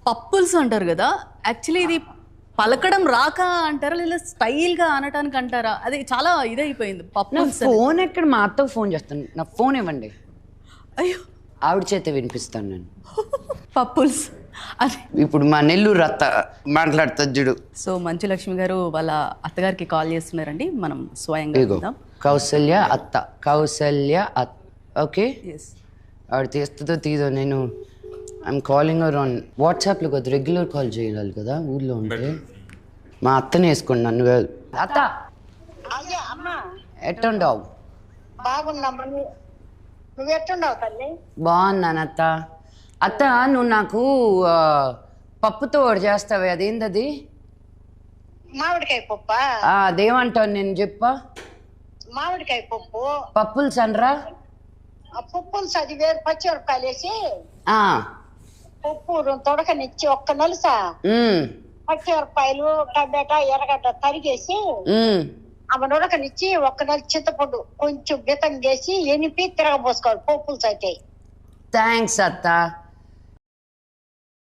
పప్పుల్స్ అంటారు కదా, యాక్చువల్లీ ఇది పలకడం రాక అంటారా లేదా స్టైల్ గా అనటానికి అంటారా? అది చాలా ఇదైపోయింది నా పప్పుల్స్. ఫోన్ ఎక్కడ? మా అత్త ఫోన్ చేస్తాను, నా ఫోన్ ఇవ్వండి, అయ్యో ఆవిడ చేత వినిపిస్తాను నేను. పప్పుల్స్ అది. ఇప్పుడు మా నెల్లూరు అత్త మాట్లాడుతా చూడు. సో మంచు లక్ష్మి గారు వాళ్ళ అత్తగారికి కాల్ చేస్తున్నారండి, మనం స్వయంగా ఇగో చూద్దాం. కౌసల్య అత్త, కౌసల్య అత్త. Okay, yes. ఆవిడ తీస్తుందో తీదో, నేను ఐఎమ్ కాలింగ్ అవర్ ఆన్ వాట్సాప్లో కదా, రెగ్యులర్ కాల్ చేయాలి కదా ఊర్లో ఉంటే. మా అత్తని వేసుకోండి, నన్ను కాదు. అత్త అయ్యా అమ్మా ఎట్టుండవు? బాగున్నామ్మా. నువ్వు ఎట్టున్నావు తల్లి? బాగున్నాను అత్త. అత్త నువ్వు నాకు పప్పుతో ఒకటి చేస్తావే, అదేందది? మామిడికాయ పప్ప. అదేమంటావు నేను చెప్పా? మామిడికాయ పప్పు. పప్పులు సన్రా. ఆ పప్పులు అది వేరు, పచ్చిమిరపకాయలు వేసి పప్పు తొడకనిచ్చి ఒక్క నలుసా పచ్చిమిరపకాయలు టమాటా ఎర్రగడ్డ తరిగేసి ఆమె ఉడకనిచ్చి ఒక్క నెల చింతపండు కొంచెం బితం వేసి ఎనిపి తిరగబోసుకోవాలి పప్పులు అయితే. థ్యాంక్స్ అత్త.